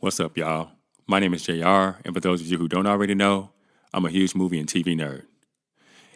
What's up, y'all? My name is JR, and for those of you who don't already know, I'm a huge movie and TV nerd.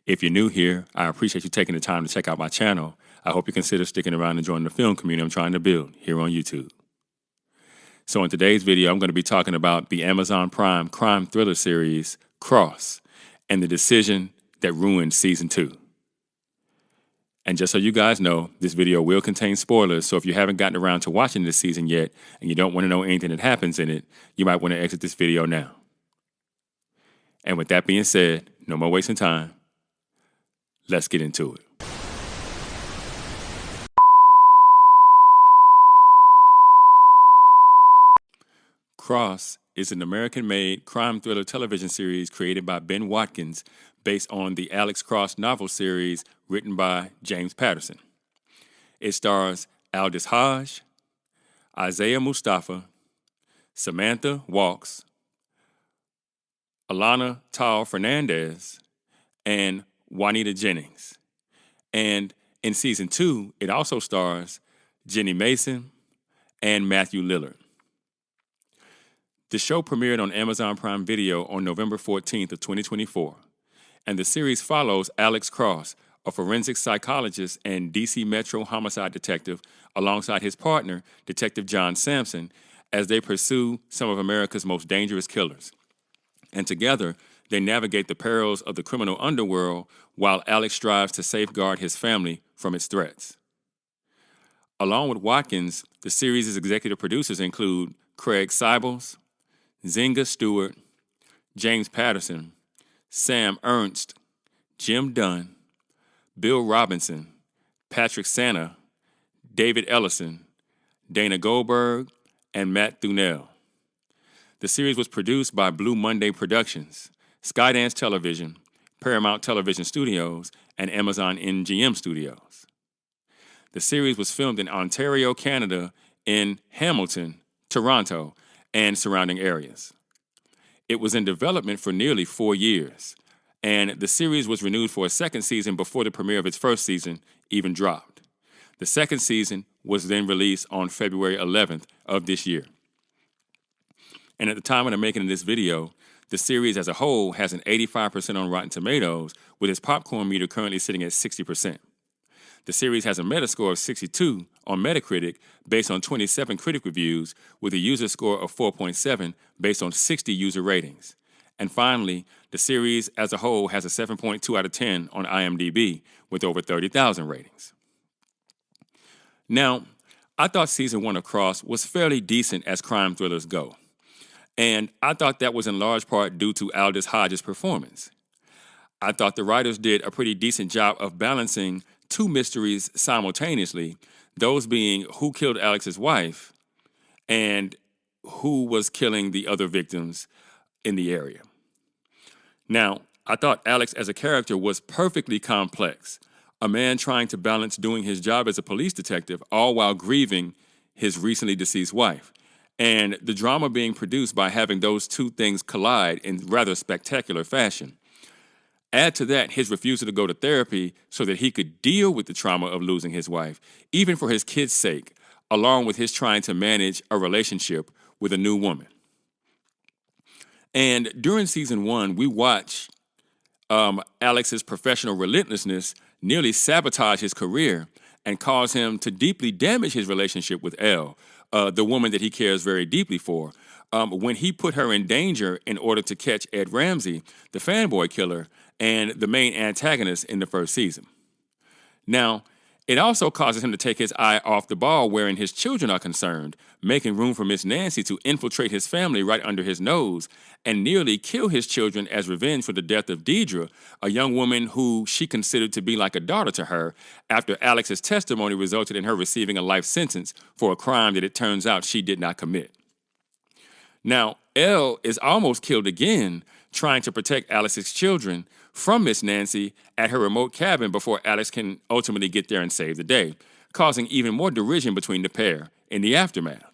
If you're new here, I appreciate you taking the time to check out my channel. I hope you consider sticking around and joining the film community I'm trying to build here on YouTube. So in today's video, I'm going to be talking about the Amazon Prime crime thriller series, Cross, and the decision that ruined Season 2. And just so you guys know, this video will contain spoilers, so if you haven't gotten around to watching this season yet and you don't want to know anything that happens in it, you might want to exit this video now. And with that being said, no more wasting time. Let's get into it. Cross is an American-made crime thriller television series created by Ben Watkins based on the Alex Cross novel series written by James Patterson. It stars Aldis Hodge, Isaiah Mustafa, Samantha Walks, Alana Tal Fernandez, and Juanita Jennings. And in Season 2, it also stars Jenny Mason and Matthew Lillard. The show premiered on Amazon Prime Video on November 14th of 2024, and the series follows Alex Cross, a forensic psychologist and DC Metro homicide detective, alongside his partner, Detective John Sampson, as they pursue some of America's most dangerous killers. And together, they navigate the perils of the criminal underworld while Alex strives to safeguard his family from its threats. Along with Watkins, the series' executive producers include Craig Sybils, Zinga Stewart, James Patterson, Sam Ernst, Jim Dunn, Bill Robinson, Patrick Santa, David Ellison, Dana Goldberg, and Matt Thunell. The series was produced by Blue Monday Productions, Skydance Television, Paramount Television Studios, and Amazon MGM Studios. The series was filmed in Ontario, Canada, in Hamilton, Toronto, and surrounding areas. It was in development for nearly 4 years, and the series was renewed for a second season before the premiere of its first season even dropped. The second season was then released on February 11th of this year. And at the time of the making of this video, the series as a whole has an 85% on Rotten Tomatoes, with its popcorn meter currently sitting at 60%. The series has a Metascore of 62 on Metacritic based on 27 critic reviews, with a user score of 4.7 based on 60 user ratings. And finally, the series as a whole has a 7.2 out of 10 on IMDb, with over 30,000 ratings. Now, I thought Season 1 of Cross was fairly decent as crime thrillers go. And I thought that was in large part due to Aldis Hodge's performance. I thought the writers did a pretty decent job of balancing two mysteries simultaneously, those being who killed Alex's wife and who was killing the other victims in the area. Now, I thought Alex as a character was perfectly complex, a man trying to balance doing his job as a police detective all while grieving his recently deceased wife, and the drama being produced by having those two things collide in rather spectacular fashion. Add to that his refusal to go to therapy so that he could deal with the trauma of losing his wife, even for his kids' sake, along with his trying to manage a relationship with a new woman. And during Season 1, we watch Alex's professional relentlessness nearly sabotage his career and cause him to deeply damage his relationship with Elle, the woman that he cares very deeply for, when he put her in danger in order to catch Ed Ramsey, the fanboy killer, and the main antagonist in the first season. Now, it also causes him to take his eye off the ball wherein his children are concerned, making room for Miss Nancy to infiltrate his family right under his nose and nearly kill his children as revenge for the death of Deidre, a young woman who she considered to be like a daughter to her, after Alex's testimony resulted in her receiving a life sentence for a crime that it turns out she did not commit. Now, Elle is almost killed again trying to protect Alex's children from Miss Nancy at her remote cabin before Alex can ultimately get there and save the day, causing even more derision between the pair in the aftermath.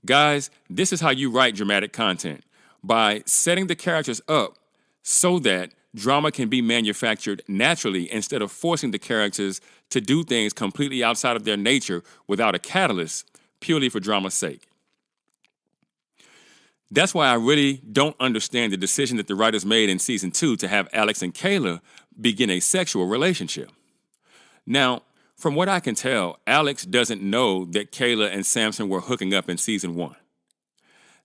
Guys, this is how you write dramatic content, by setting the characters up so that drama can be manufactured naturally instead of forcing the characters to do things completely outside of their nature without a catalyst, purely for drama's sake. That's why I really don't understand the decision that the writers made in season 2 to have Alex and Kayla begin a sexual relationship. Now, from what I can tell, Alex doesn't know that Kayla and Samson were hooking up in season 1.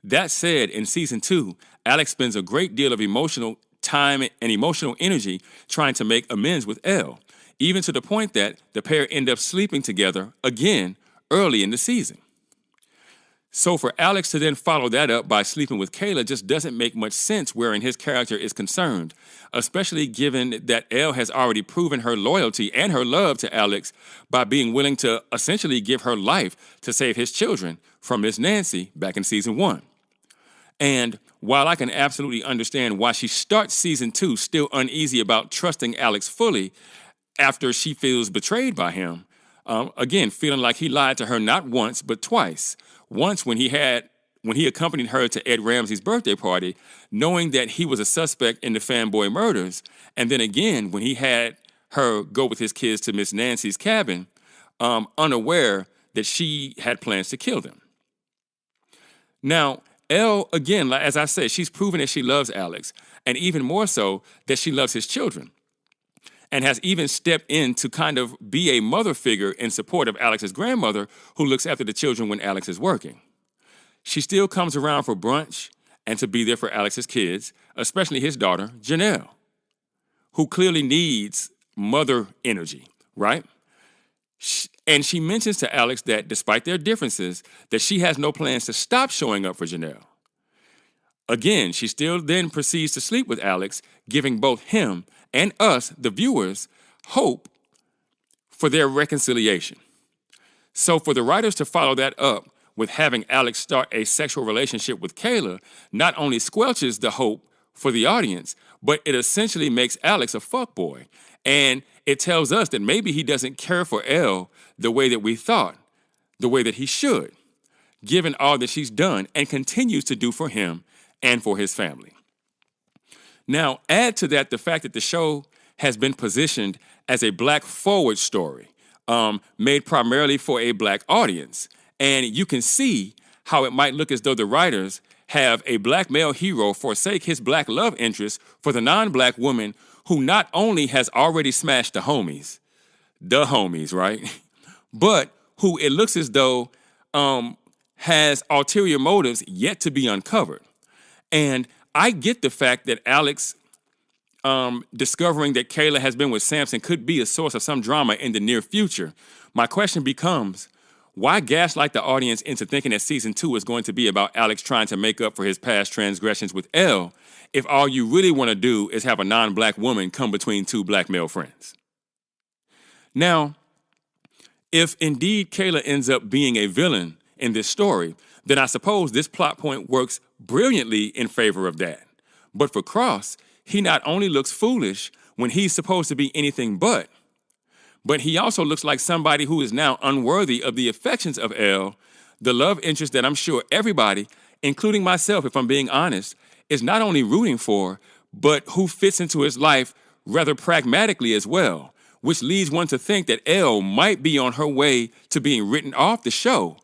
That said, in season 2, Alex spends a great deal of emotional time and emotional energy trying to make amends with Elle, even to the point that the pair end up sleeping together again early in the season. So for Alex to then follow that up by sleeping with Kayla just doesn't make much sense wherein his character is concerned, especially given that Elle has already proven her loyalty and her love to Alex by being willing to essentially give her life to save his children from Miss Nancy back in season 1. And while I can absolutely understand why she starts season 2 still uneasy about trusting Alex fully after she feels betrayed by him, again, feeling like he lied to her not once but twice. Once when he accompanied her to Ed Ramsey's birthday party, knowing that he was a suspect in the Fanboy murders, and then again when he had her go with his kids to Miss Nancy's cabin, unaware that she had plans to kill them. Now, Elle, again, as I said, she's proven that she loves Alex, and even more so that she loves his children, and has even stepped in to kind of be a mother figure in support of Alex's grandmother who looks after the children when Alex is working. She still comes around for brunch and to be there for Alex's kids, especially his daughter, Janelle, who clearly needs mother energy, right? And she mentions to Alex that despite their differences, that she has no plans to stop showing up for Janelle. Again, she still then proceeds to sleep with Alex, giving both him and us, the viewers, hope for their reconciliation. So for the writers to follow that up with having Alex start a sexual relationship with Kayla not only squelches the hope for the audience, but it essentially makes Alex a fuckboy. And it tells us that maybe he doesn't care for Elle the way that we thought, the way that he should, given all that she's done and continues to do for him and for his family. Now, add to that the fact that the show has been positioned as a black forward story, made primarily for a black audience. And you can see how it might look as though the writers have a black male hero forsake his black love interest for the non-black woman who not only has already smashed the homies, right? But who it looks as though has ulterior motives yet to be uncovered. And I get the fact that Alex discovering that Kayla has been with Samson could be a source of some drama in the near future. My question becomes, why gaslight the audience into thinking that season 2 is going to be about Alex trying to make up for his past transgressions with Elle if all you really want to do is have a non-black woman come between two black male friends? Now, if indeed Kayla ends up being a villain in this story, then I suppose this plot point works brilliantly in favor of that. But for Cross, he not only looks foolish when he's supposed to be anything but he also looks like somebody who is now unworthy of the affections of Elle, the love interest that I'm sure everybody, including myself, if I'm being honest, is not only rooting for, but who fits into his life rather pragmatically as well, which leads one to think that Elle might be on her way to being written off the show.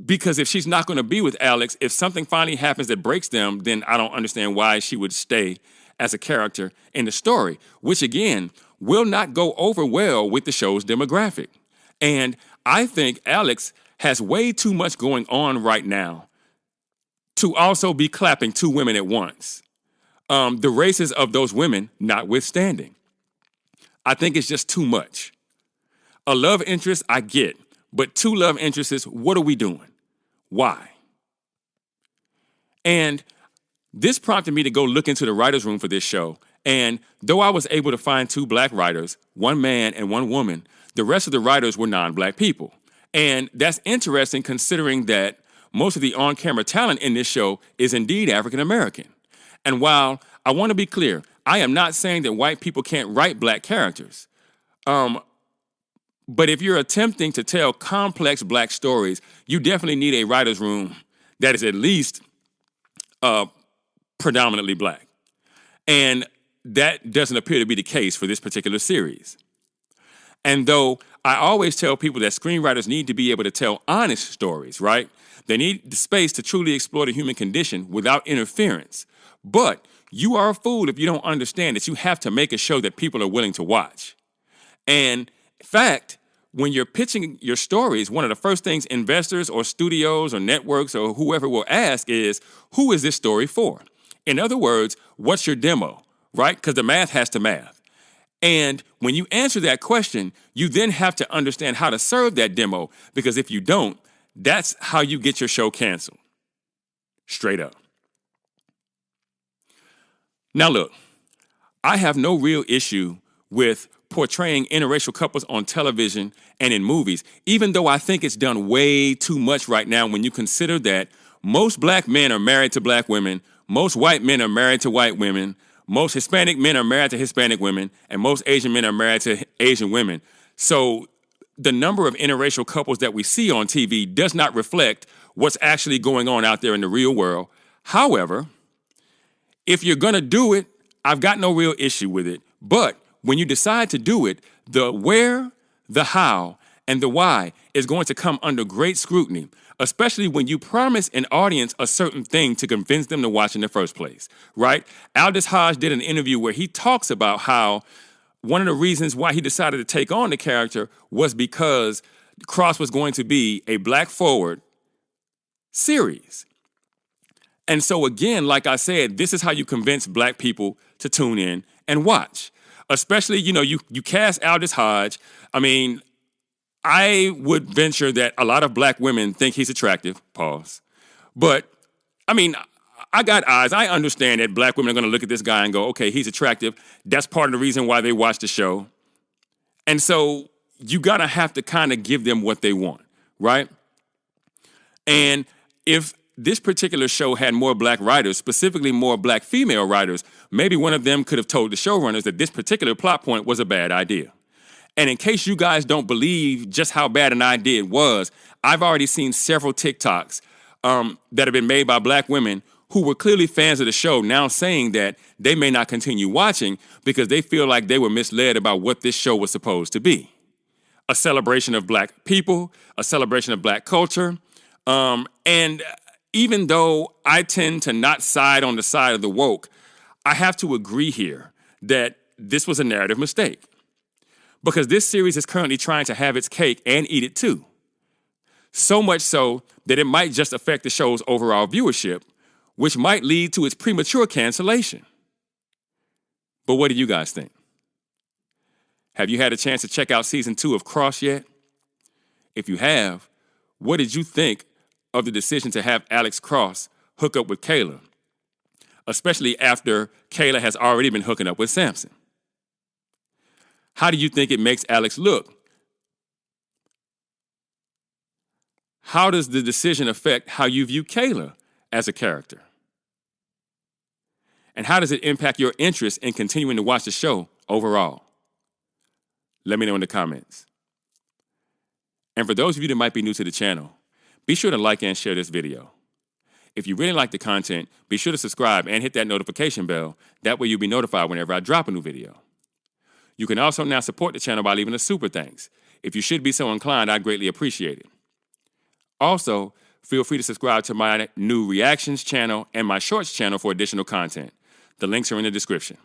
Because if she's not going to be with Alex, if something finally happens that breaks them, then I don't understand why she would stay as a character in the story, which again will not go over well with the show's demographic. And I think Alex has way too much going on right now to also be clapping two women at once. The races of those women notwithstanding. I think it's just too much. A love interest, I get. But two love interests, what are we doing? Why? And this prompted me to go look into the writer's room for this show. And though I was able to find two black writers, one man and one woman, the rest of the writers were non-black people. And that's interesting considering that most of the on-camera talent in this show is indeed African American. And while I want to be clear, I am not saying that white people can't write black characters. But if you're attempting to tell complex black stories, you definitely need a writer's room that is at least predominantly black. And that doesn't appear to be the case for this particular series. And though I always tell people that screenwriters need to be able to tell honest stories, right? They need the space to truly explore the human condition without interference. But you are a fool if you don't understand that you have to make a show that people are willing to watch. And in fact, when you're pitching your stories, one of the first things investors or studios or networks or whoever will ask is, who is this story for? In other words, what's your demo, right? Because the math has to math. And when you answer that question, you then have to understand how to serve that demo, because if you don't, that's how you get your show canceled. Straight up. Now look, I have no real issue with portraying interracial couples on television and in movies, even though I think it's done way too much right now when you consider that most black men are married to black women, most white men are married to white women, most Hispanic men are married to Hispanic women, and most Asian men are married to Asian women. So the number of interracial couples that we see on TV does not reflect what's actually going on out there in the real world. However, if you're going to do it, I've got no real issue with it. But when you decide to do it, the where, the how, and the why is going to come under great scrutiny, especially when you promise an audience a certain thing to convince them to watch in the first place, right? Aldis Hodge did an interview where he talks about how one of the reasons why he decided to take on the character was because Cross was going to be a Black Forward series. And so again, like I said, this is how you convince black people to tune in and watch. Especially, you cast Aldis Hodge. I mean, I would venture that a lot of black women think he's attractive, pause. But, I mean, I got eyes. I understand that black women are going to look at this guy and go, okay, he's attractive. That's part of the reason why they watch the show. And so you got to have to kind of give them what they want, right? And if this particular show had more black writers, specifically more black female writers, maybe one of them could have told the showrunners that this particular plot point was a bad idea. And in case you guys don't believe just how bad an idea it was, I've already seen several TikToks that have been made by black women who were clearly fans of the show now saying that they may not continue watching because they feel like they were misled about what this show was supposed to be. A celebration of black people, a celebration of black culture, and even though I tend to not side on the side of the woke, I have to agree here that this was a narrative mistake. Because this series is currently trying to have its cake and eat it too. So much so that it might just affect the show's overall viewership, which might lead to its premature cancellation. But what do you guys think? Have you had a chance to check out season 2 of Cross yet? If you have, what did you think of the decision to have Alex Cross hook up with Kayla, especially after Kayla has already been hooking up with Samson? How do you think it makes Alex look? How does the decision affect how you view Kayla as a character? And how does it impact your interest in continuing to watch the show overall? Let me know in the comments. And for those of you that might be new to the channel, be sure to like and share this video. If you really like the content, be sure to subscribe and hit that notification bell. That way you'll be notified whenever I drop a new video. You can also now support the channel by leaving a super thanks. If you should be so inclined, I'd greatly appreciate it. Also, feel free to subscribe to my new reactions channel and my shorts channel for additional content. The links are in the description.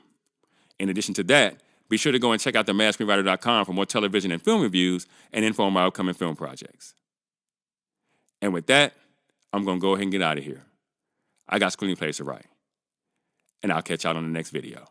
In addition to that, be sure to go and check out themadScreenwriter.com for more television and film reviews and info on my upcoming film projects. And with that, I'm going to go ahead and get out of here. I got screenplays to write. And I'll catch y'all on the next video.